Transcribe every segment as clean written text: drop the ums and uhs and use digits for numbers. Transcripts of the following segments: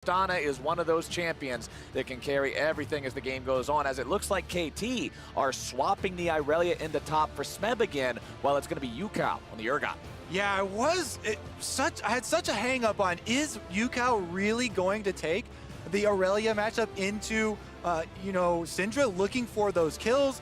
Donna is one of those champions that can carry everything as the game goes on, as it looks like KT are swapping the Irelia into top for Smeb again, while it's going to be Yukao on the Urgot. Yeah, I had such a hang up on, is Yukao really going to take the Aurelia matchup into Syndra, looking for those kills,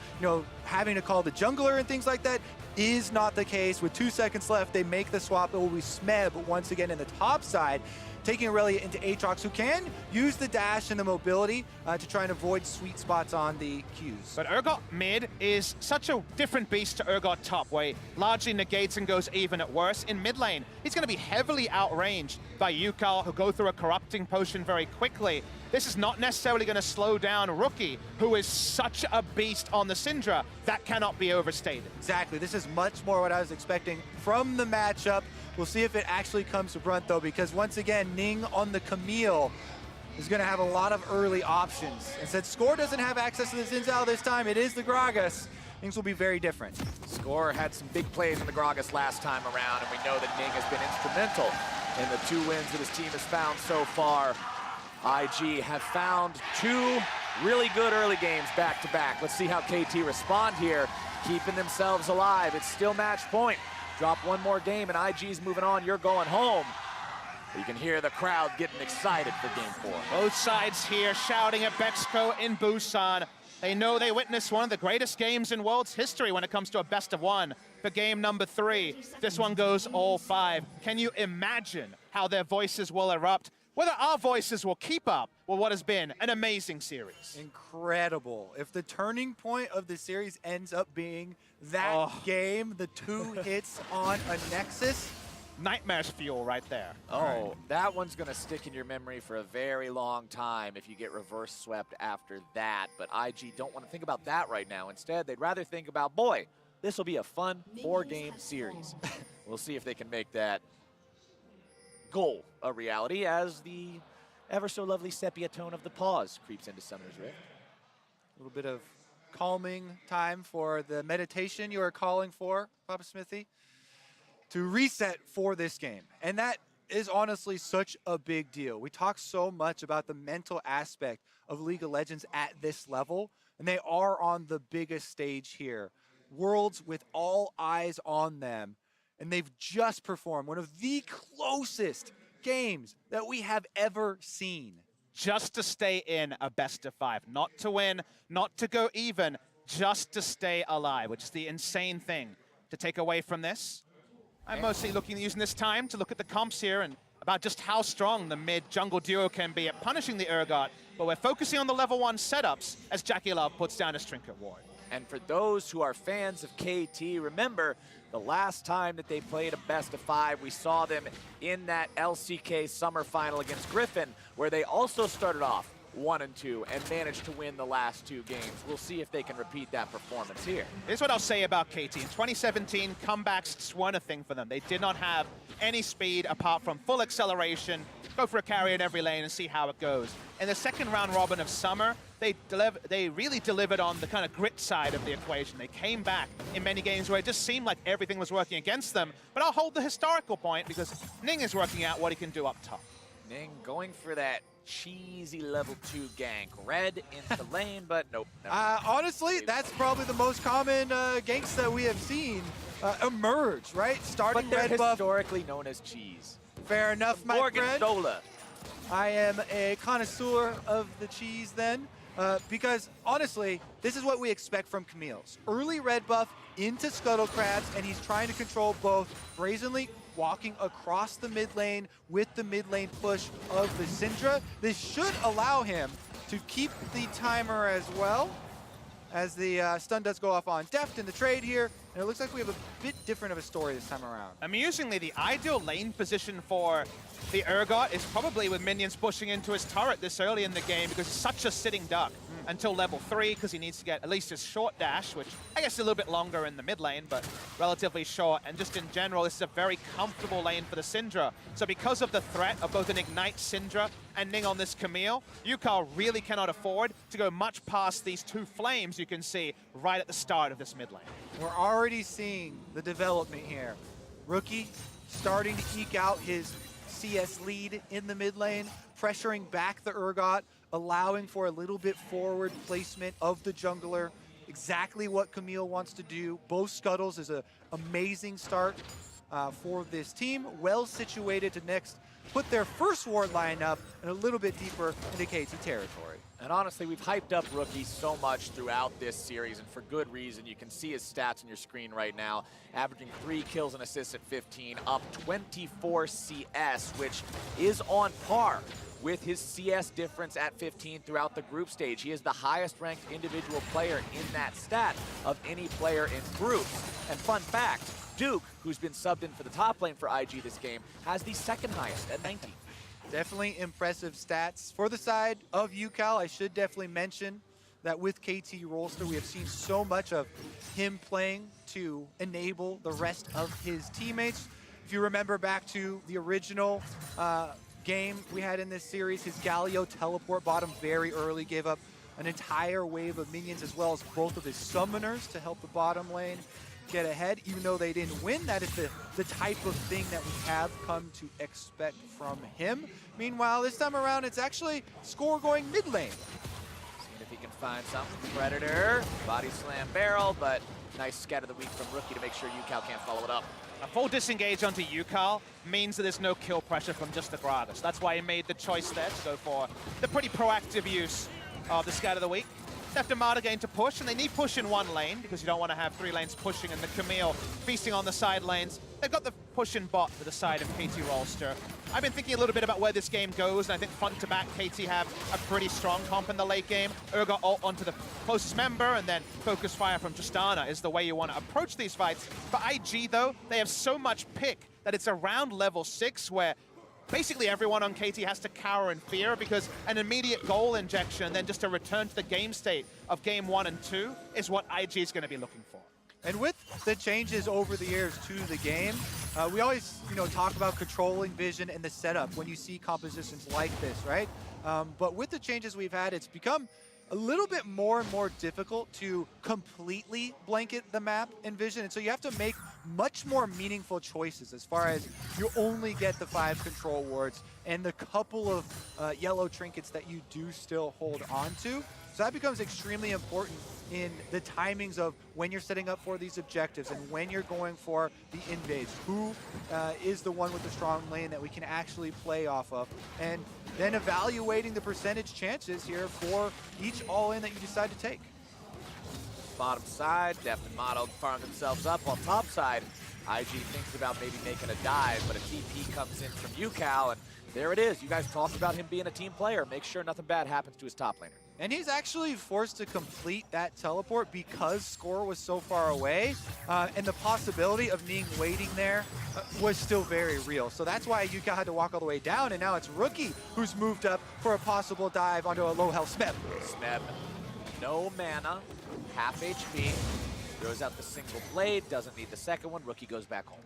having to call the jungler and things like that? Is not the case. With 2 seconds left, they make the swap. It will be Smeb once again in the top side, taking Aurelia into Aatrox, who can use the dash and the mobility to try and avoid sweet spots on the Qs. But Urgot mid is such a different beast to Urgot top, where he largely negates and goes even at worst. In mid lane, he's going to be heavily outranged by Yukao, who go through a corrupting potion very quickly. This is not necessarily going to slow down Rookie, who is such a beast on the Syndra. That cannot be overstated. Exactly. This is much more what I was expecting from the matchup. We'll see if it actually comes to brunt, though, because once again, Ning on the Camille is going to have a lot of early options. And since Score doesn't have access to the Zinzao this time, it is the Gragas. Things will be very different. Score had some big plays in the Gragas last time around, and we know that Ning has been instrumental in the 2 wins that his team has found so far. IG have found 2 really good early games back-to-back. Let's see how KT respond here, keeping themselves alive. It's still match point. Drop 1 more game and IG's moving on. You're going home. You can hear the crowd getting excited for game 4. Both sides here shouting at Bexco in Busan. They know they witnessed one of the greatest games in World's history when it comes to a best of 1 for game number 3. This one goes all 5. Can you imagine how their voices will erupt? Whether our voices will keep up with what has been an amazing series. Incredible. If the turning point of the series ends up being that game, the 2 hits on a Nexus. Nightmares fuel right there. Oh, that one's going to stick in your memory for a very long time if you get reverse swept after that. But IG don't want to think about that right now. Instead, they'd rather think about, boy, this will be a fun 4-game series. We'll see if they can make that goal a reality as the ever so lovely sepia tone of the pause creeps into Summer's Rift. A little bit of calming time for the meditation you are calling for, Papa Smithy, to reset for this game. And that is honestly such a big deal. We talk so much about the mental aspect of League of Legends at this level, and they are on the biggest stage here. Worlds with all eyes on them. And they've just performed one of the closest games that we have ever seen. Just to stay in a best of 5. Not to win, not to go even, just to stay alive, which is the insane thing to take away from this. I'm mostly using this time to look at the comps here and about just how strong the mid-jungle duo can be at punishing the Urgot, but we're focusing on the level 1 setups as Jackie Love puts down his Trinket Ward. And for those who are fans of KT, remember the last time that they played a best of 5, we saw them in that LCK summer final against Griffin, where they also started off 1-2 and managed to win the last 2 games. We'll see if they can repeat that performance here. Here's what I'll say about KT. In 2017, comebacks weren't a thing for them. They did not have any speed apart from full acceleration, go for a carry in every lane and see how it goes. In the second round robin of summer, they really delivered on the kind of grit side of the equation. They came back in many games where it just seemed like everything was working against them, but I'll hold the historical point because Ning is working out what he can do up top. Ning going for that cheesy level 2 gank. Red into the lane, but nope. No. Honestly, that's probably the most common ganks that we have seen emerge, right? Starting but they're red buff. historically known as cheese. Fair enough, my friend. Gorgonzola. I am a connoisseur of the cheese then, because honestly, this is what we expect from Camille's. Early red buff into Scuttle Crabs, and he's trying to control both brazenly walking across the mid lane with the mid lane push of the Syndra. This should allow him to keep the timer as well, as the stun does go off on Deft in the trade here, and it looks like we have a bit different of a story this time around. Amusingly, the ideal lane position for the Urgot is probably with minions pushing into his turret this early in the game because he's such a sitting duck until level 3 because he needs to get at least his short dash, which I guess is a little bit longer in the mid lane, but relatively short. And just in general, this is a very comfortable lane for the Syndra. So because of the threat of both an Ignite Syndra and Ning on this Camille, Yukao really cannot afford to go much past these 2 flames you can see right at the start of this mid lane. We're already seeing the development here. Rookie starting to eke out his CS lead in the mid lane, pressuring back the Urgot, allowing for a little bit forward placement of the jungler. Exactly what Camille wants to do. Both scuttles is an amazing start for this team. Well situated to next put their first ward line up and a little bit deeper into KT territory. And honestly, we've hyped up Rookie so much throughout this series, and for good reason. You can see his stats on your screen right now, averaging 3 kills and assists at 15, up 24 CS, which is on par with his CS difference at 15 throughout the group stage. He is the highest ranked individual player in that stat of any player in groups. And fun fact, Duke, who's been subbed in for the top lane for IG this game, has the second highest at 19. Definitely impressive stats. For the side of UCal, I should definitely mention that with KT Rolster, we have seen so much of him playing to enable the rest of his teammates. If you remember back to the original game we had in this series, his Galio teleport bottom very early, gave up an entire wave of minions as well as both of his summoners to help the bottom lane get ahead. Even though they didn't win, that is the type of thing that we have come to expect from him. Meanwhile, this time around, it's actually Score going mid lane. Seeing if he can find something. Predator, body slam barrel, but nice scat of the week from Rookie to make sure UCal can't follow it up. A full disengage onto UCal means that there's no kill pressure from just the Gragas. That's why he made the choice there to go for the pretty proactive use of the scat of the week. Left Armada again to push, and they need push in one lane because you don't want to have 3 lanes pushing and the Camille feasting on the side lanes. They've got the push in bot to the side of KT Rolster. I've been thinking a little bit about where this game goes, and I think front to back KT have a pretty strong comp in the late game. Urgot ult onto the closest member, and then focus fire from Tristana is the way you want to approach these fights. For IG though, they have so much pick that it's around level 6 where basically everyone on KT has to cower in fear because an immediate goal injection, then just a return to the game state of game 1 and 2 is what IG is going to be looking for. And with the changes over the years to the game, we always, talk about controlling vision and the setup when you see compositions like this, right? But with the changes we've had, it's become a little bit more and more difficult to completely blanket the map in vision. And so you have to make much more meaningful choices as far as you only get the 5 control wards and the couple of yellow trinkets that you do still hold on to. So that becomes extremely important in the timings of when you're setting up for these objectives and when you're going for the invades. Who is the one with the strong lane that we can actually play off of? And then evaluating the percentage chances here for each all-in that you decide to take. Bottom side, Deft and Motto farm themselves up, while top side, IG thinks about maybe making a dive, but a TP comes in from UCal, and there it is. You guys talked about him being a team player. Make sure nothing bad happens to his top laner. And he's actually forced to complete that teleport because Score was so far away, and the possibility of Ning waiting there was still very real. So that's why Yuka had to walk all the way down, and now it's Rookie who's moved up for a possible dive onto a low health Smeb. Smeb, no mana, half HP, throws out the single blade, doesn't need the second one. Rookie goes back home.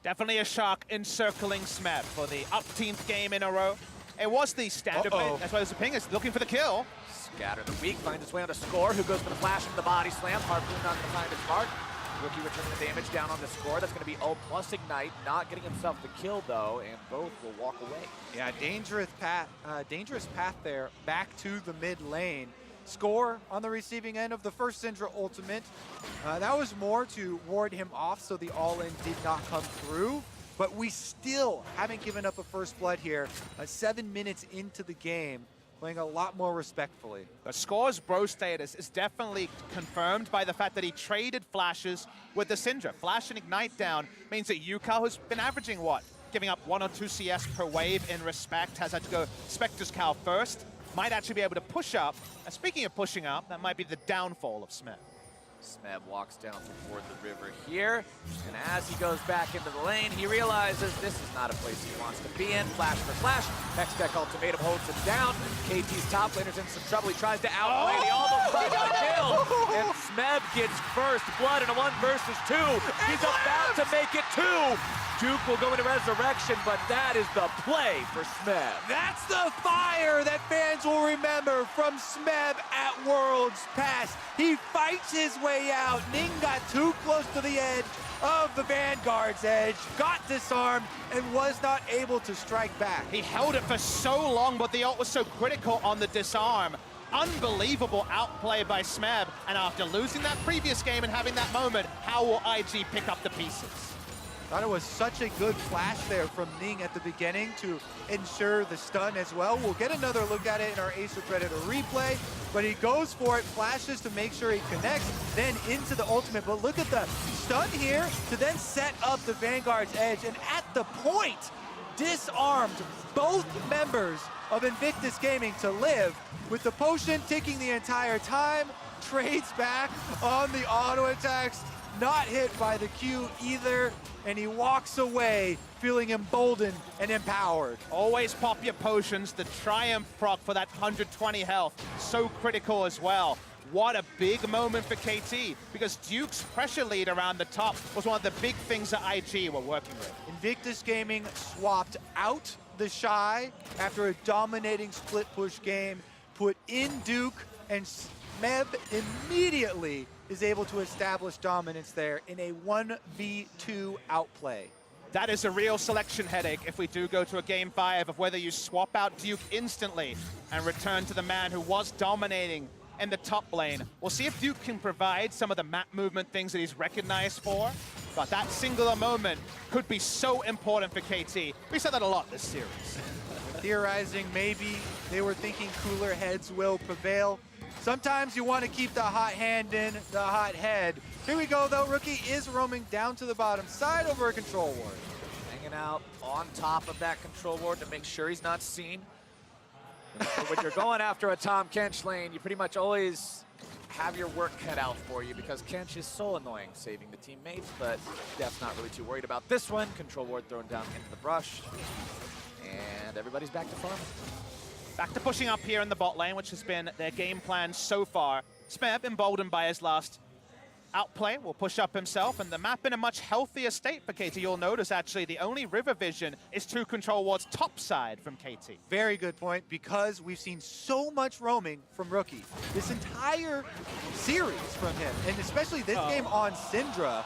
Definitely a shark encircling Smeb for the upteenth game in a row. It was the standard play. That's why there's a ping. It's looking for the kill. Scatter the weak, finds its way onto Score, who goes for the flash into the body slam. Harpoon not going to find its mark. Rookie returning the damage down on the Score. That's going to be ult plus Ignite. Not getting himself the kill, though, and both will walk away. Yeah, dangerous path there back to the mid lane. Score on the receiving end of the first Syndra ultimate. That was more to ward him off so the all-in did not come through. But we still haven't given up a first blood here. 7 minutes into the game, playing a lot more respectfully. The Score's bro status is definitely confirmed by the fact that he traded flashes with the Syndra. Flash and Ignite down means that UCal, who's been averaging what? Giving up 1 or 2 CS per wave in respect, has had to go Spectre's Cal first. Might actually be able to push up. And speaking of pushing up, that might be the downfall of Smeb. Smeb walks down toward the river here, and as he goes back into the lane, he realizes this is not a place he wants to be in. Flash for flash, Hextech ultimatum holds him down. KT's top laner's in some trouble. He tries to outplay the almost got the kill, and Smeb gets first blood in a 1 versus 2. He's about to make it 2. Duke will go into resurrection, but that is the play for Smeb. That's the fire that fans will remember from Smeb at Worlds Past. He fights his way out. Ning got too close to the edge, of the Vanguard's edge, got disarmed, and was not able to strike back. He held it for so long, but the ult was so critical on the disarm. Unbelievable outplay by Smeb, and after losing that previous game and having that moment, how will IG pick up the pieces? Thought it was such a good flash there from Ning at the beginning to ensure the stun as well. We'll get another look at it in our Acer Predator replay, but he goes for it, flashes to make sure he connects, then into the ultimate. But look at the stun here to then set up the Vanguard's edge, and at the point, disarmed both members of Invictus Gaming to live, with the potion ticking the entire time, trades back on the auto attacks, not hit by the Q either, and he walks away feeling emboldened and empowered. Always pop your potions. The Triumph proc for that 120 health, so critical as well. What a big moment for KT, because Duke's pressure lead around the top was one of the big things that IG were working with. Invictus Gaming swapped out the Shy after a dominating split push game, put in Duke, and Smeb immediately is able to establish dominance there in a 1v2 outplay. That is a real selection headache if we do go to a game 5 of whether you swap out Duke instantly and return to the man who was dominating in the top lane. We'll see if Duke can provide some of the map movement things that he's recognized for, but that singular moment could be so important for KT. We said that a lot this series. Theorizing maybe they were thinking cooler heads will prevail. Sometimes you want to keep the hot hand in the hot head. Here we go, though. Rookie is roaming down to the bottom side over a control ward. Hanging out on top of that control ward to make sure he's not seen. When you're going after a Tahm Kench lane, you pretty much always have your work cut out for you because Kench is so annoying saving the teammates, but Def's not really too worried about this one. Control ward thrown down into the brush, and everybody's back to farming. Back to pushing up here in the bot lane, which has been their game plan so far. Smeb, emboldened by his last outplay, will push up himself, and the map in a much healthier state for KT. You'll notice, actually, the only river vision is 2 control wards top side from KT. Very good point, because we've seen so much roaming from Rookie. This entire series from him, and especially this game on Syndra.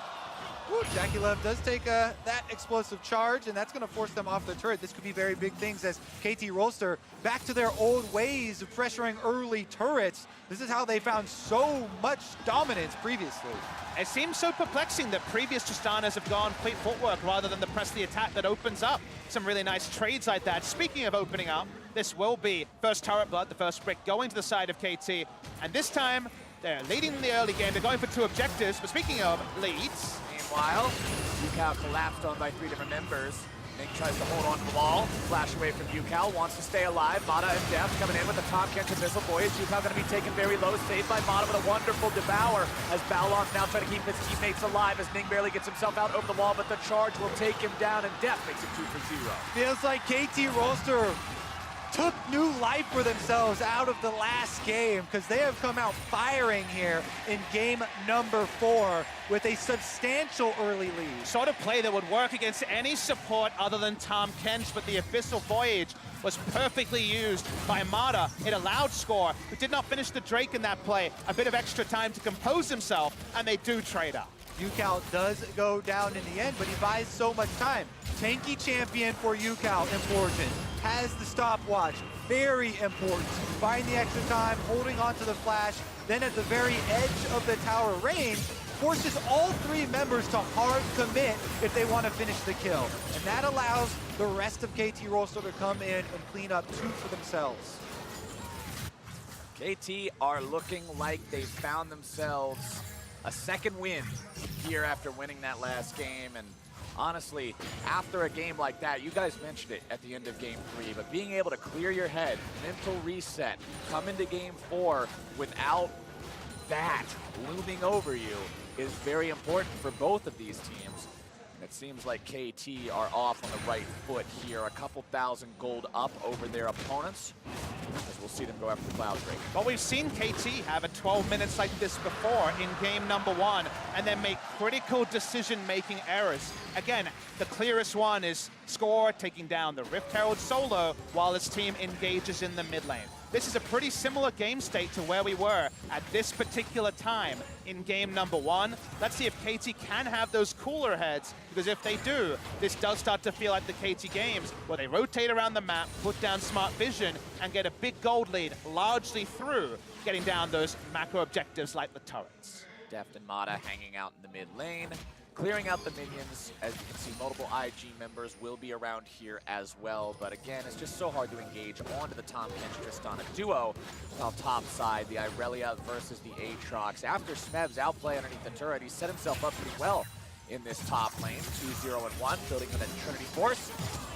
Woo, Jaculev does take that explosive charge, and that's going to force them off the turret. This could be very big things as KT Rolster back to their old ways of pressuring early turrets. This is how they found so much dominance previously. It seems so perplexing that previous Tristanas have gone complete footwork rather than the press the attack that opens up some really nice trades like that. Speaking of opening up, this will be first turret blood, the first brick going to the side of KT, and this time they're leading in the early game. They're going for 2 objectives, but speaking of leads, Meanwhile, Yukao collapsed on by 3 different members. Ning tries to hold on to the wall, flash away from Yukao, wants to stay alive. Mata and Def coming in with the Tahm Kench Abyssal Voyage. Yukao going to be taken very low, saved by Mata with a wonderful devour as Balon's now trying to keep his teammates alive as Ning barely gets himself out over the wall, but the charge will take him down, and Def makes it 2 for 0. Feels like KT Rolster took new life for themselves out of the last game, because they have come out firing here in game number 4 with a substantial early lead. sort of play that would work against any support other than Tahm Kench, but the Abyssal Voyage was perfectly used by Mata. It allowed Score, who did not finish the Drake in that play, a bit of extra time to compose himself, and they do trade up. Yukao does go down in the end, but he buys so much time. Tanky champion for Yukao, important. Has the stopwatch, very important. Buying the extra time, holding on to the flash, then at the very edge of the tower range, forces all 3 members to hard commit if they want to finish the kill. And that allows the rest of KT Rolster to come in and clean up 2 for themselves. KT are looking like they found themselves a second win here after winning that last game. And honestly, after a game like that, you guys mentioned it at the end of game 3, but being able to clear your head, mental reset, come into game 4 without that looming over you is very important for both of these teams. It seems like KT are off on the right foot here. A couple thousand gold up over their opponents, as we'll see them go after the Cloud Drake. Well, we've seen KT have a 12 minutes like this before in game number 1 and then make critical decision-making errors. Again, the clearest one is Score taking down the Rift Herald solo while his team engages in the mid lane. This is a pretty similar game state to where we were at this particular time in game number 1. Let's see if KT can have those cooler heads, because if they do, this does start to feel like the KT games where they rotate around the map, put down smart vision, and get a big gold lead largely through getting down those macro objectives like the turrets. Deft and Mata hanging out in the mid lane, clearing out the minions. As you can see, multiple IG members will be around here as well. But again, it's just so hard to engage onto the Tahm Kench Tristana duo. While top side, the Irelia versus the Aatrox. After Smeb's outplay underneath the turret, he set himself up pretty well in this top lane. 2-0-1, building with a Trinity Force.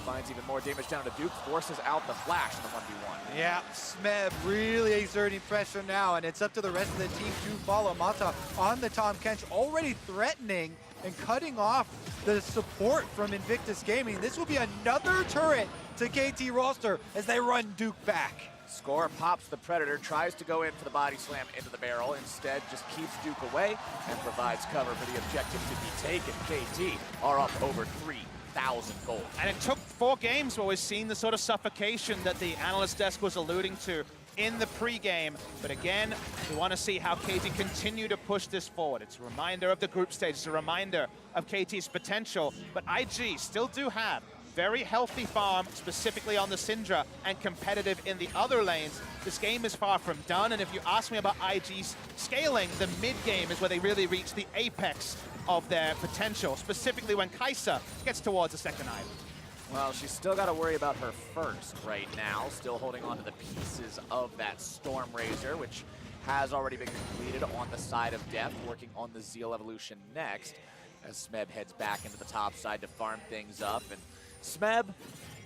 Finds even more damage down to Duke, forces out the flash in the 1v1. Yeah, Smeb really exerting pressure now, and it's up to the rest of the team to follow. Mata on the Tahm Kench, already threatening and cutting off the support from Invictus Gaming. This will be another turret to KT Rolster as they run Duke back. Score pops the Predator, tries to go in for the body slam into the barrel. Instead, just keeps Duke away and provides cover for the objective to be taken. KT are up over 3,000 gold. And it took 4 games where we've seen the sort of suffocation that the analyst desk was alluding to in the pregame. But again, we want to see how KT continue to push this forward. It's a reminder of the group stage. It's a reminder of KT's potential. But IG still do have very healthy farm, specifically on the Syndra, and competitive in the other lanes. This game is far from done, and if you ask me about IG's scaling, the mid-game is where they really reach the apex of their potential, specifically when Kai'Sa gets towards the second item. Well, she's still got to worry about her first right now, still holding on to the pieces of that Stormrazor, which has already been completed on the side of Deft, working on the Zeal evolution next, as Smeb heads back into the top side to farm things up. And Smeb,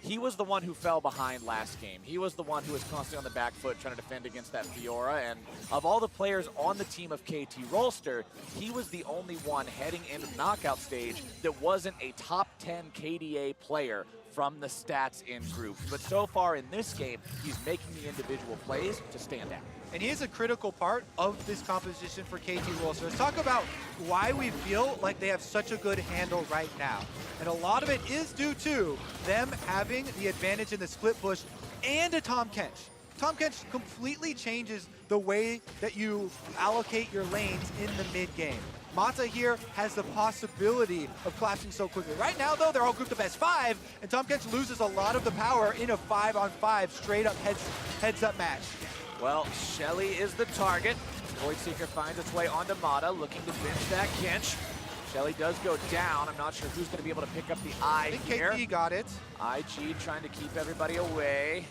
he was the one who fell behind last game. He was the one who was constantly on the back foot trying to defend against that Fiora, and of all the players on the team of KT Rolster, he was the only one heading into the knockout stage that wasn't a top 10 KDA player from the stats in groups. But so far in this game, he's making the individual plays to stand out. And he is a critical part of this composition for KT Rolster. Let's talk about why we feel like they have such a good handle right now. And a lot of it is due to them having the advantage in the split push and a Tahm Kench. Tahm Kench completely changes the way that you allocate your lanes in the mid game. Mata here has the possibility of collapsing so quickly. Right now, though, they're all grouped up as 5, and Tahm Kench loses a lot of the power in a 5-on-5 straight-up heads-up match. Well, Shelly is the target. Voidseeker finds its way onto Mata, looking to finish that Kench. Shelly does go down. I'm not sure who's going to be able to pick up the eye here. I think KT got it. IG trying to keep everybody away.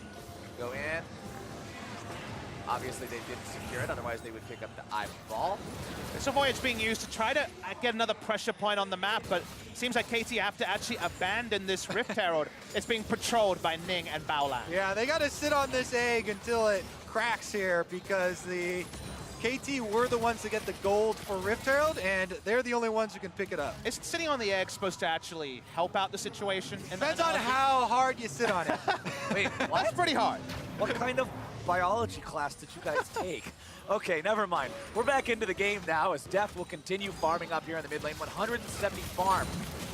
Go in. Obviously, they didn't secure it, otherwise they would pick up the eyeball. It's a voyage being used to try to get another pressure point on the map, but it seems like KT have to actually abandon this Rift Herald. It's being patrolled by Ning and Baolan. Yeah, they got to sit on this egg until it cracks here, because the KT were the ones to get the gold for Rift Herald, and they're the only ones who can pick it up. Is sitting on the egg supposed to actually help out the situation? Depends on how hard you sit on it. Wait, what? That's pretty hard. What kind of biology class did you guys take? Okay, never mind. We're back into the game now as Deft will continue farming up here in the mid lane. 170 farm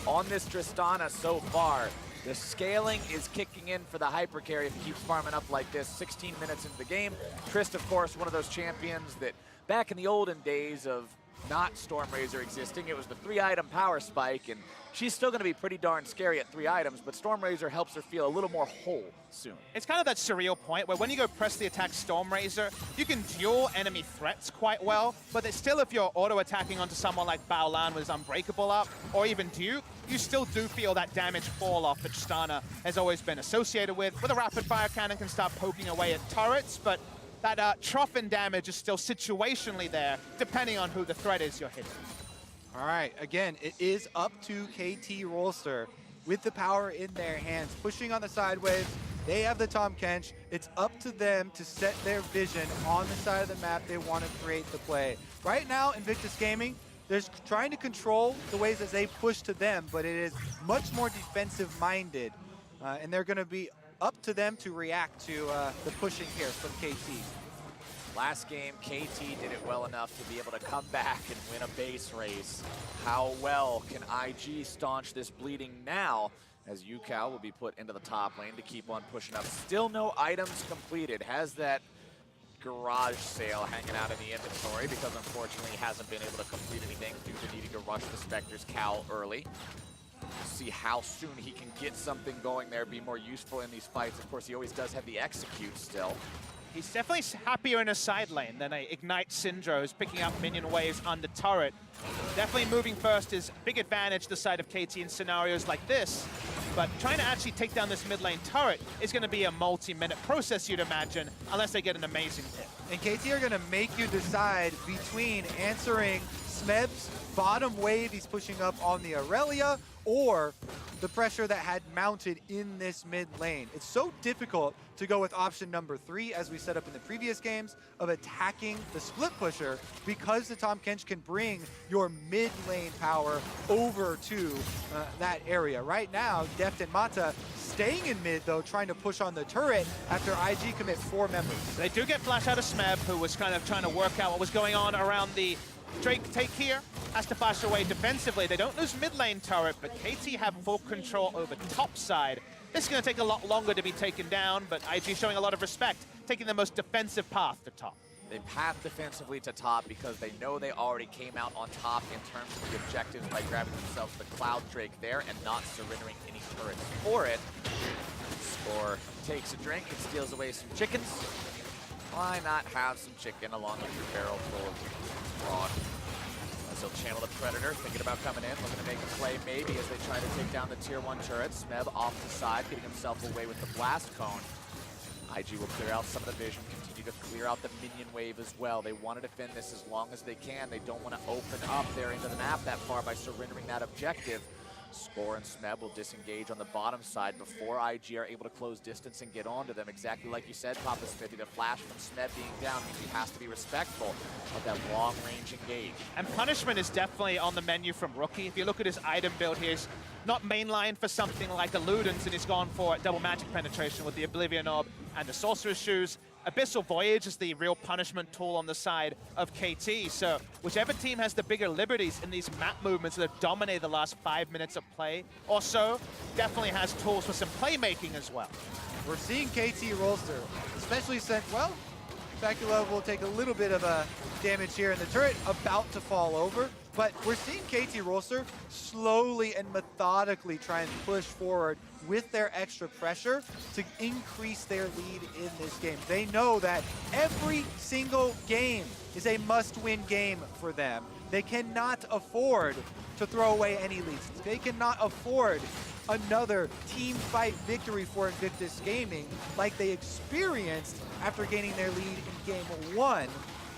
on this Tristana so far. The scaling is kicking in for the hyper carry if he keeps farming up like this. 16 minutes into the game. Trist, of course, one of those champions that back in the olden days of not Stormrazor existing, it was the 3-item power spike, and she's still going to be pretty darn scary at 3 items, but Stormrazor helps her feel a little more whole soon. It's kind of that surreal point where when you go press the attack Stormrazor, you can duel enemy threats quite well, but it's still, if you're auto-attacking onto someone like Baolan with his Unbreakable up, or even Duke, you still do feel that damage fall off that Tristana has always been associated with. A rapid fire cannon can start poking away at turrets, but that Troughin damage is still situationally there, depending on who the threat is you're hitting. All right, again, it is up to KT Rolster with the power in their hands, pushing on the sideways. They have the Tahm Kench. It's up to them to set their vision on the side of the map they want to create the play. Right now, Invictus Gaming, they're trying to control the ways that they push to them, but it is much more defensive-minded, and they're going to be up to them to react to the pushing here from KT. Last game, KT did it well enough to be able to come back and win a base race. How well can IG staunch this bleeding now, as Yukao will be put into the top lane to keep on pushing up. Still no items completed. Has that garage sale hanging out in the inventory because unfortunately he hasn't been able to complete anything due to needing to rush the Spectre's Cowl early. See how soon he can get something going there, be more useful in these fights. Of course, he always does have the execute still. He's definitely happier in a side lane than a Ignite Syndra who's picking up minion waves on the turret. Definitely moving first is a big advantage the side of KT in scenarios like this. But trying to actually take down this mid lane turret is going to be a multi-minute process, you'd imagine, unless they get an amazing hit. And KT are going to make you decide between answering Smeb's bottom wave he's pushing up on the Aurelia, or the pressure that had mounted in this mid lane. It's so difficult to go with option number 3, as we set up in the previous games, of attacking the split pusher, because the Tahm Kench can bring your mid lane power over to that area. Right now, Deft and Mata staying in mid, though, trying to push on the turret after IG commit 4 members. They do get flash out of Smeb, who was kind of trying to work out what was going on around the Drake take here. Has to flash away defensively. They don't lose mid lane turret, but KT have full control over top side. This is going to take a lot longer to be taken down, but IG showing a lot of respect, taking the most defensive path to top. They path defensively to top because they know they already came out on top in terms of the objectives by grabbing themselves the Cloud Drake there and not surrendering any turrets for it. Score takes a drink and steals away some chickens. Why not have some chicken along with your barrel full of broad? He'll channel the Predator, thinking about coming in, looking to make a play maybe as they try to take down the tier 1 turret. Smeb off the side, getting himself away with the blast cone. IG will clear out some of the vision, continue to clear out the minion wave as well. They want to defend this as long as they can. They don't want to open up there into the map that far by surrendering that objective. Score and Smeb will disengage on the bottom side before IG are able to close distance and get onto them. Exactly like you said, Papa Smithy, the flash from Smeb being down means he has to be respectful of that long-range engage. And punishment is definitely on the menu from Rookie. If you look at his item build here, he's not mainline for something like Illudens, and he's gone for double magic penetration with the Oblivion Orb and the Sorcerer's Shoes. Abyssal Voyage is the real punishment tool on the side of KT. So whichever team has the bigger liberties in these map movements that have dominated the last 5 minutes of play or so, definitely has tools for some playmaking as well. We're seeing KT Rolster, especially since, well, Specula will take a little bit of a damage here, and the turret about to fall over. But we're seeing KT Rolster slowly and methodically try and push forward with their extra pressure to increase their lead in this game. They know that every single game is a must-win game for them. They cannot afford to throw away any leads. They cannot afford another team fight victory for Invictus Gaming like they experienced after gaining their lead in game 1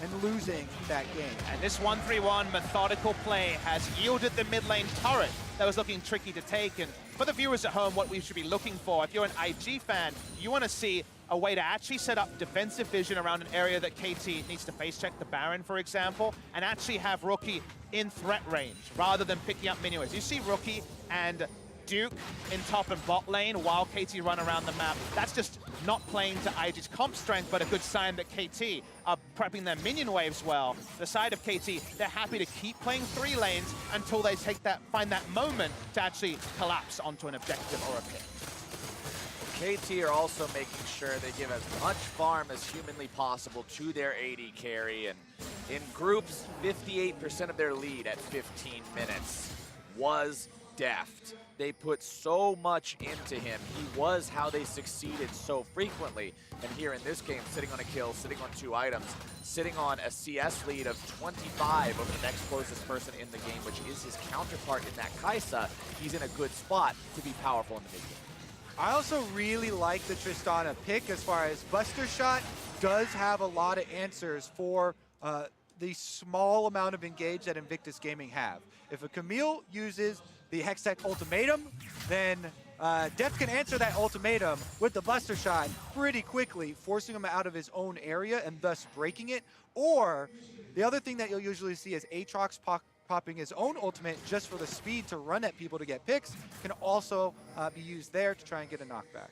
and losing that game. And this 1-3-1 methodical play has yielded the mid lane turret that was looking tricky to take. And for the viewers at home, what we should be looking for, if you're an IG fan, you want to see a way to actually set up defensive vision around an area that KT needs to face check, the Baron, for example, and actually have Rookie in threat range rather than picking up minion waves. You see Rookie and Duke in top and bot lane while KT run around the map. That's just not playing to IG's comp strength, but a good sign that KT are prepping their minion waves well. The side of KT, they're happy to keep playing 3 lanes until they find that moment to actually collapse onto an objective or a pick. KT are also making sure they give as much farm as humanly possible to their AD carry, and in groups, 58% of their lead at 15 minutes was Deft. They put so much into him. He was how they succeeded so frequently. And here in this game, sitting on a kill, sitting on 2 items, sitting on a CS lead of 25 over the next closest person in the game, which is his counterpart in that Kaisa, he's in a good spot to be powerful in the mid game. I also really like the Tristana pick as far as Buster Shot does have a lot of answers for the small amount of engage that Invictus Gaming have. If a Camille uses the Hextech Ultimatum, then Deft can answer that ultimatum with the Buster Shot pretty quickly, forcing him out of his own area and thus breaking it. Or the other thing that you'll usually see is Aatrox popping his own ultimate just for the speed to run at people to get picks can also be used there to try and get a knockback.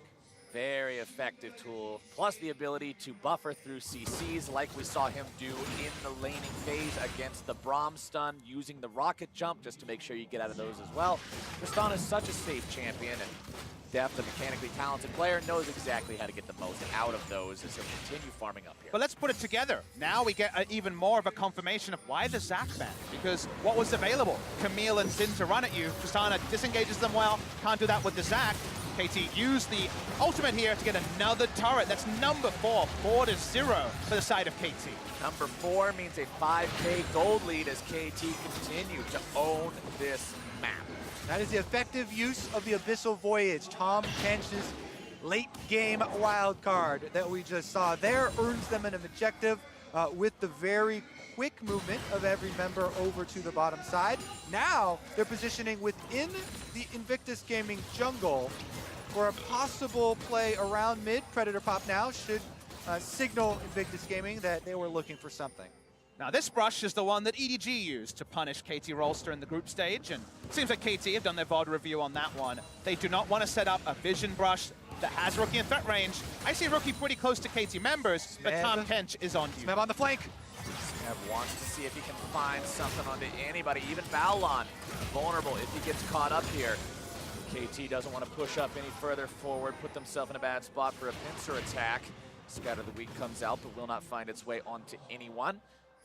Very effective tool, plus the ability to buffer through CCs like we saw him do in the laning phase against the Braum stun, using the rocket jump just to make sure you get out of those as well. Tristan is such a safe champion, and Deft, the mechanically talented player, knows exactly how to get the most out of those as he'll continue farming up here. But let's put it together. Now we get even more of a confirmation of why the Zac ban, because what was available? Camille and Sin to run at you. Tristana disengages them well, can't do that with the Zac. KT used the ultimate here to get another turret. That's number 4, 4-0 for the side of KT. Number 4 means a 5K gold lead as KT continue to own this map. That is the effective use of the Abyssal Voyage. Tom Kench's late game wild card that we just saw there earns them an objective with the very quick movement of every member over to the bottom side. Now they're positioning within the Invictus Gaming jungle for a possible play around mid. Predator Pop now should signal Invictus Gaming that they were looking for something. Now this brush is the one that EDG used to punish KT Rolster in the group stage, and it seems like KT have done their VOD review on that one. They do not want to set up a vision brush that has Rookie in threat range. I see Rookie pretty close to KT members, but Tom Kench is on you. Smeb on the flank. Smeb wants to see if he can find something onto anybody, even Baolon. Vulnerable if he gets caught up here. KT doesn't want to push up any further forward, put themselves in a bad spot for a pincer attack. Scout of the Week comes out, but will not find its way onto anyone,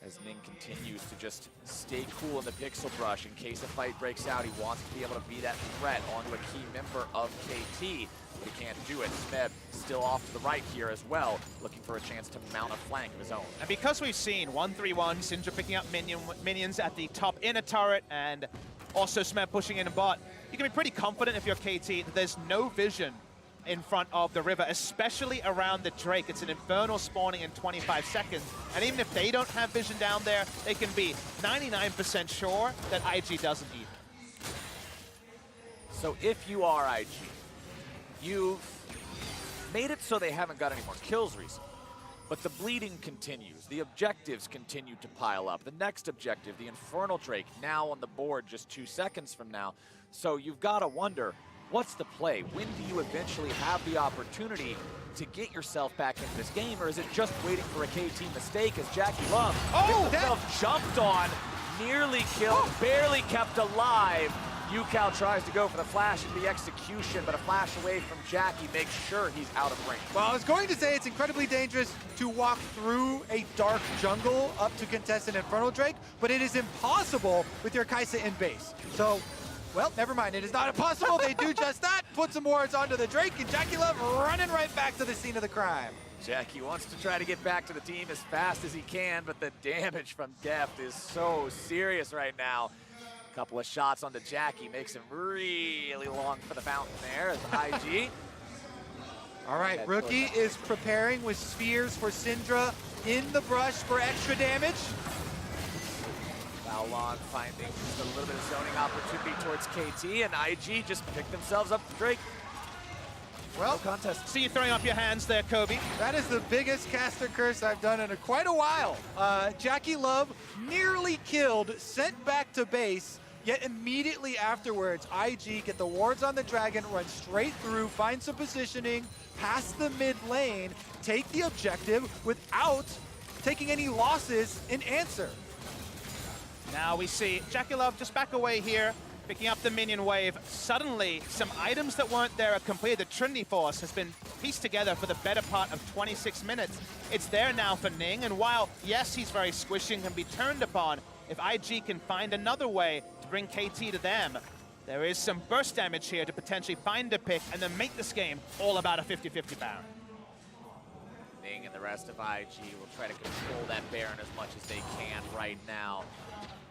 as Ning continues to just stay cool in the pixel brush. In case a fight breaks out, he wants to be able to be that threat onto a key member of KT, but he can't do it. Smeb still off to the right here as well, looking for a chance to mount a flank of his own. And because we've seen 1-3-1, Syndra picking up minions at the top inner turret, and also Smeb pushing in a bot, you can be pretty confident if you're KT that there's no vision in front of the river, especially around the Drake. It's an Infernal spawning in 25 seconds, and even if they don't have vision down there, they can be 99% sure that IG doesn't either. So if you are IG, you've made it so they haven't got any more kills recently, but the bleeding continues. The objectives continue to pile up. The next objective, the Infernal Drake, now on the board just 2 seconds from now. So you've got to wonder, what's the play? When do you eventually have the opportunity to get yourself back into this game, or is it just waiting for a KT mistake as Jackie Love himself jumped on, nearly killed, barely kept alive. Yukao tries to go for the flash and the execution, but a flash away from Jackie makes sure he's out of range. Well, I was going to say it's incredibly dangerous to walk through a dark jungle up to contest an Infernal Drake, but it is impossible with your Kaisa in base. So, well, never mind. It is not impossible. They do just that. Put some wards onto the Drake, and Jackie Love running right back to the scene of the crime. Jackie wants to try to get back to the team as fast as he can, but the damage from Deft is so serious right now. A couple of shots onto Jackie makes him really long for the fountain there as IG. All right, Rookie is preparing with spheres for Syndra in the brush for extra damage. Baolon finding just a little bit of zoning opportunity towards KT, and IG just picked themselves up the Drake. Well, no contest. See you throwing up your hands there, Kobe. That is the biggest caster curse I've done in quite a while. Jackie Love nearly killed, sent back to base, yet immediately afterwards, IG get the wards on the dragon, run straight through, find some positioning, pass the mid lane, take the objective without taking any losses in answer. Now we see Jackie Love just back away here, picking up the minion wave. Suddenly, some items that weren't there are completed. The Trinity Force has been pieced together for the better part of 26 minutes. It's there now for Ning, and while, yes, he's very squishy and can be turned upon, if IG can find another way to bring KT to them, there is some burst damage here to potentially find a pick and then make this game all about a 50-50 Baron. Ning and the rest of IG will try to control that Baron as much as they can right now.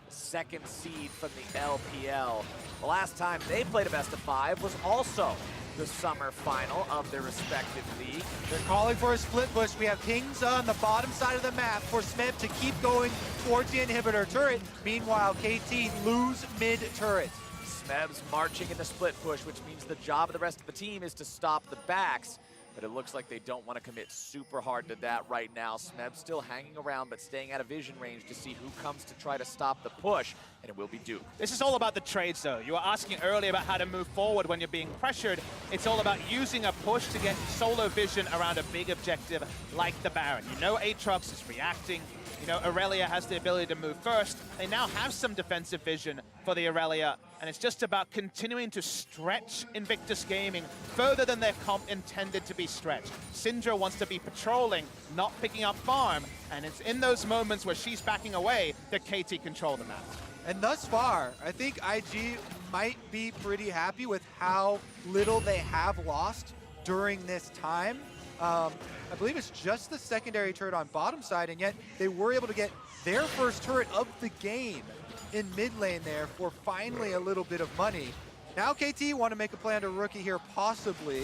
Second seed from the LPL. The last time they played a best-of-5 was also the summer final of their respective league. They're calling for a split push. We have pings on the bottom side of the map for Smeb to keep going towards the inhibitor turret. Meanwhile, KT lose mid turret. Smeb's marching in the split push, which means the job of the rest of the team is to stop the backs. but it looks like they don't want to commit super hard to that right now. Smeb still hanging around, but staying out of vision range to see who comes to try to stop the push, and it will be Duke. This is all about the trades, though. You were asking earlier about how to move forward when you're being pressured. It's all about using a push to get solo vision around a big objective like the Baron. You know Aatrox is reacting. You know, Aurelia has the ability to move first. They now have some defensive vision for the Aurelia, and it's just about continuing to stretch Invictus Gaming further than their comp intended to be stretched. Syndra wants to be patrolling, not picking up farm, and it's in those moments where she's backing away that KT control the map. And thus far, I think IG might be pretty happy with how little they have lost during this time. I believe it's just the secondary turret on bottom side, and yet they were able to get their first turret of the game in mid lane there for finally a little bit of money. Now KT want to make a play on to Rookie here, possibly.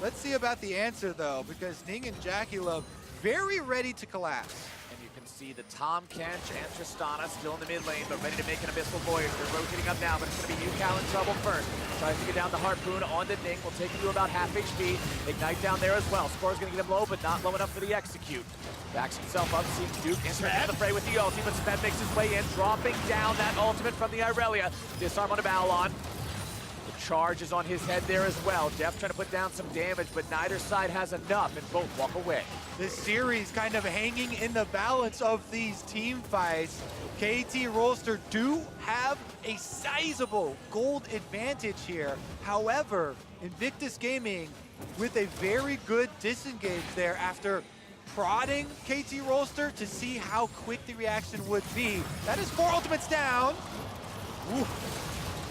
Let's see about the answer, though, because Ning and Jackie Love very ready to collapse. And you can see the Tom Kench and Tristana still in the mid lane, but ready to make an Abyssal Voyage. They're rotating up now, but it's going to be UCal in trouble first. Tries to get down the Harpoon onto Ning. Will take him to about half HP. Ignite down there as well. Score's going to get him low, but not low enough for the execute. Backs himself up, sees Duke enter into the fray with the ulti, but Sped makes his way in, dropping down that ultimate from the Irelia. Disarm on a Balon. The charge is on his head there as well. Def trying to put down some damage, but neither side has enough, and both walk away. This series kind of hanging in the balance of these team fights. KT Rolster do have a sizable gold advantage here. However, Invictus Gaming with a very good disengage there after prodding KT Rolster to see how quick the reaction would be. That is 4 ultimates down. Ooh.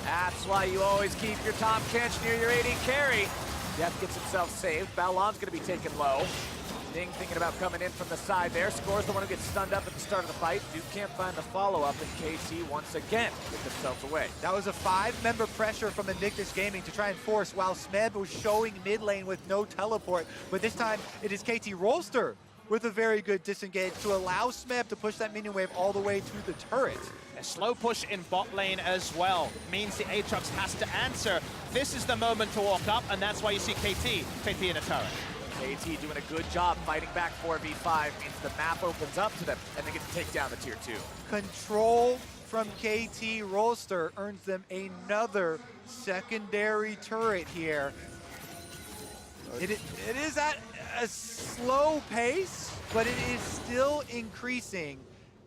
That's why you always keep your Tom Kench near your AD carry. Def gets himself saved. Balon's going to be taken low. Ning thinking about coming in from the side there. Score's the one who gets stunned up at the start of the fight. Duke can't find the follow-up, and KT once again get themselves away. That was a 5-member pressure from Invictus Gaming to try and force, while Smeb was showing mid lane with no teleport. But this time, it is KT Rolster with a very good disengage to allow Smeb to push that minion wave all the way to the turret. A slow push in bot lane as well means the Aatrox has to answer. This is the moment to walk up, and that's why you see KT in a turret. KT doing a good job fighting back 4v5 means the map opens up to them, and they get to take down the tier 2. Control from KT Rolster earns them another secondary turret here. It is at a slow pace, but it is still increasing.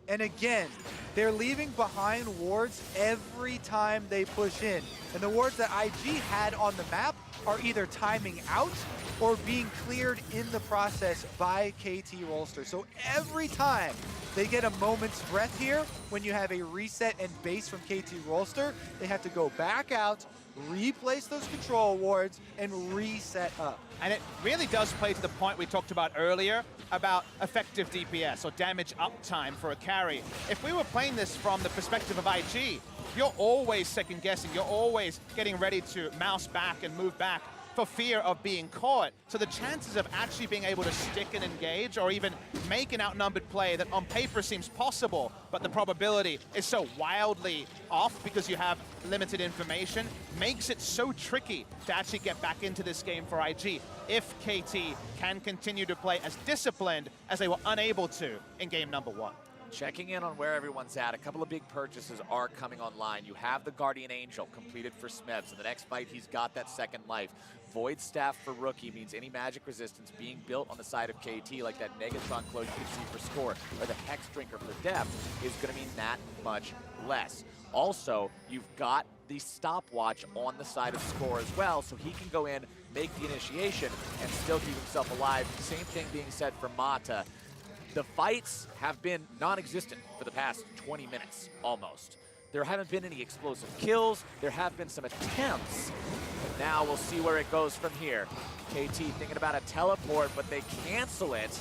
And again, they're leaving behind wards every time they push in. And the wards that IG had on the map are either timing out or being cleared in the process by KT Rolster. So every time they get a moment's breath here, when you have a reset and base from KT Rolster, they have to go back out, replace those control wards, and reset up. And it really does play to the point we talked about earlier about effective DPS or damage uptime for a carry. If we were playing this from the perspective of IG, you're always second guessing. You're always getting ready to mouse back and move back for fear of being caught. So the chances of actually being able to stick and engage or even make an outnumbered play that on paper seems possible, but the probability is so wildly off because you have limited information, makes it so tricky to actually get back into this game for IG if KT can continue to play as disciplined as they were unable to in game number 1. Checking in on where everyone's at, a couple of big purchases are coming online. You have the Guardian Angel completed for Smeb, so the next fight he's got that second life. Void Staff for Rookie means any magic resistance being built on the side of KT, like that Negatron close you can see for Score, or the Hex Drinker for Def, is going to mean that much less. Also, you've got the stopwatch on the side of Score as well, so he can go in, make the initiation, and still keep himself alive. Same thing being said for Mata. The fights have been non-existent for the past 20 minutes, almost. There haven't been any explosive kills. There have been some attempts. But now we'll see where it goes from here. KT thinking about a teleport, but they cancel it.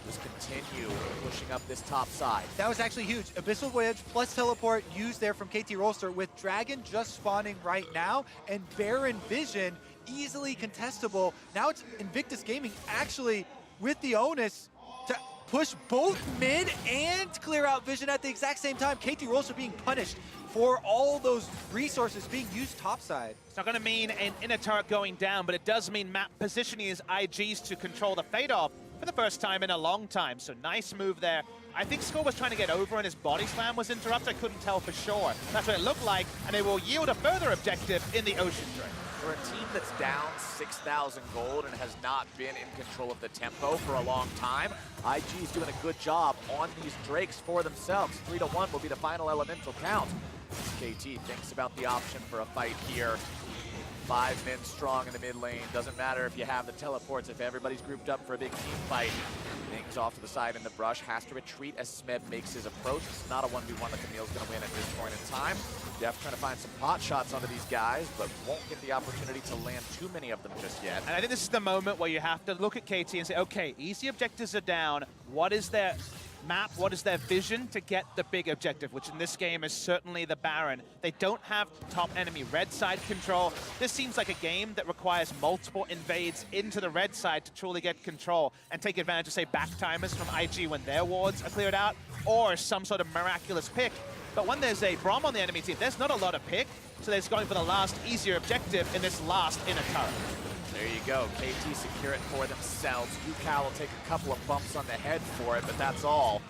Just continue pushing up this top side. That was actually huge. Abyssal Voyage plus teleport used there from KT Rolster with Dragon just spawning right now and Baron Vision easily contestable. Now it's Invictus Gaming actually with the onus to push both mid and clear out Vision at the exact same time. KT Rolster being punished for all those resources being used topside. It's not going to mean an inner turret going down, but it does mean map positioning his IGs to control the fade-off for the first time in a long time. So nice move there. I think Score was trying to get over and his body slam was interrupted. I couldn't tell for sure. That's what it looked like, and they will yield a further objective in the Ocean Drake. For a team that's down 6,000 gold and has not been in control of the tempo for a long time, IG is doing a good job on these Drakes for themselves. 3-1 will be the final elemental count. KT thinks about the option for a fight here. 5 men strong in the mid lane. Doesn't matter if you have the teleports, if everybody's grouped up for a big team fight. Things off to the side in the brush, has to retreat as Smeb makes his approach. It's not a 1v1 that Camille's gonna win at this point in time. Def trying to find some pot shots onto these guys, but won't get the opportunity to land too many of them just yet. And I think this is the moment where you have to look at KT and say, okay, easy objectives are down. What is their map? What is their vision to get the big objective, which in this game is certainly the Baron. They don't have top enemy red side control. This seems like a game that requires multiple invades into the red side to truly get control and take advantage of, say, back timers from IG when their wards are cleared out, or some sort of miraculous pick. But when there's a Braum on the enemy team, there's not a lot of pick, so they're going for the last easier objective in this last inner turret. There you go. KT secure it for themselves. UCal will take a couple of bumps on the head for it, but that's all.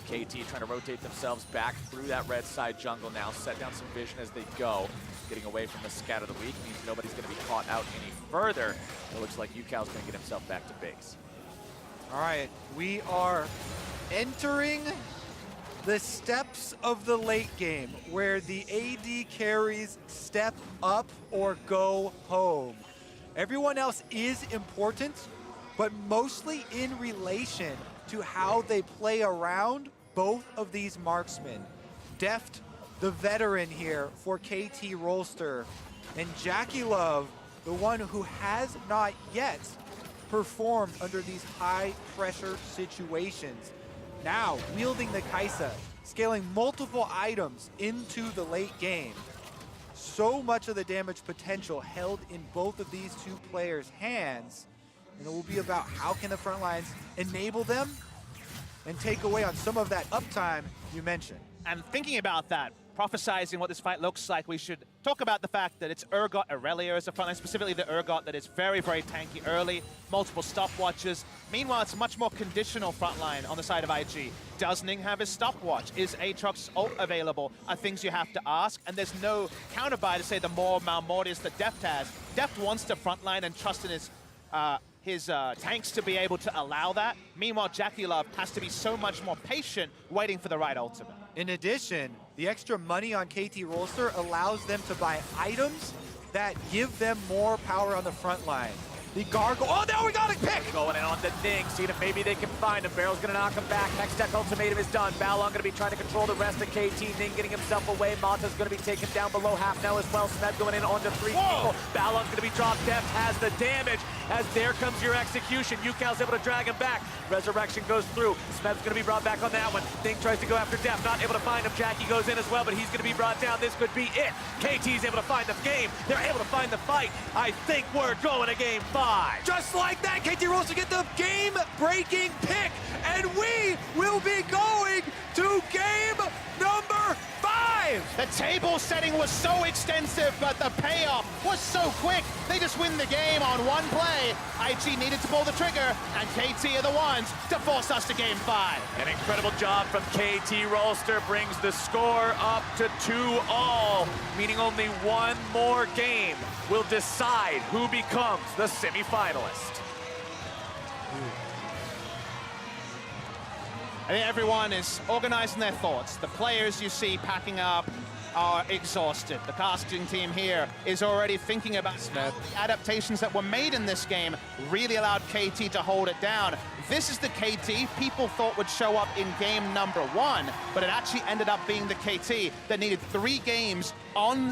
KT trying to rotate themselves back through that red side jungle now, set down some vision as they go. Getting away from the scat of the week means nobody's going to be caught out any further. It looks like UCal's going to get himself back to base. All right, we are entering the steps of the late game where the AD carries step up or go home. Everyone else is important, but mostly in relation to how they play around both of these marksmen. Deft, the veteran here for KT Rolster, and Jackie Love, the one who has not yet performed under these high-pressure situations. Now, wielding the Kaisa, scaling multiple items into the late game. So much of the damage potential held in both of these two players' hands, and it will be about how can the front lines enable them and take away on some of that uptime you mentioned. And thinking about that, prophesizing what this fight looks like, we should talk about the fact that it's Urgot Aurelia as a frontline, specifically the Urgot that is very, very tanky early, multiple stopwatches. Meanwhile, it's a much more conditional frontline on the side of IG. Does Ning have his stopwatch? Is Aatrox's ult available? Are things you have to ask, and there's no counterbuy to say the more Malmortius that Deft has. Deft wants to frontline and trust in his tanks to be able to allow that. Meanwhile, Jackie Love has to be so much more patient, waiting for the right ultimate. In addition, the extra money on KT Rolster allows them to buy items that give them more power on the front line. The Gargoyle, oh, now we got a pick! Going in on the Ning, seeing if maybe they can find him. Barrel's gonna knock him back. Hextech ultimatum is done. Balon gonna be trying to control the rest of KT. Ning getting himself away. Mata's gonna be taken down below half now as well. Smeb going in onto 3 people. Balon's gonna be dropped. Deft has the damage as there comes your execution. UCal's able to drag him back. Resurrection goes through. Smeb's gonna be brought back on that one. Ning tries to go after Deft, not able to find him. Jackie goes in as well, but he's gonna be brought down. This could be it. KT's able to find the game. They're able to find the fight. I think we're going to game 5. Just like that, KT Rolster get the game-breaking pick, and we will be going to game number 5. The table setting was so extensive, but the payoff was so quick. They just win the game on one play. IG needed to pull the trigger, and KT are the ones to force us to game 5. An incredible job from KT Rolster brings the score up to 2-all, meaning only one more game will decide who becomes the semifinalist. I think everyone is organizing their thoughts. The players you see packing up are exhausted. The casting team here is already thinking about the adaptations that were made in this game really allowed KT to hold it down. This is the KT people thought would show up in game number 1, but it actually ended up being the KT that needed 3 games on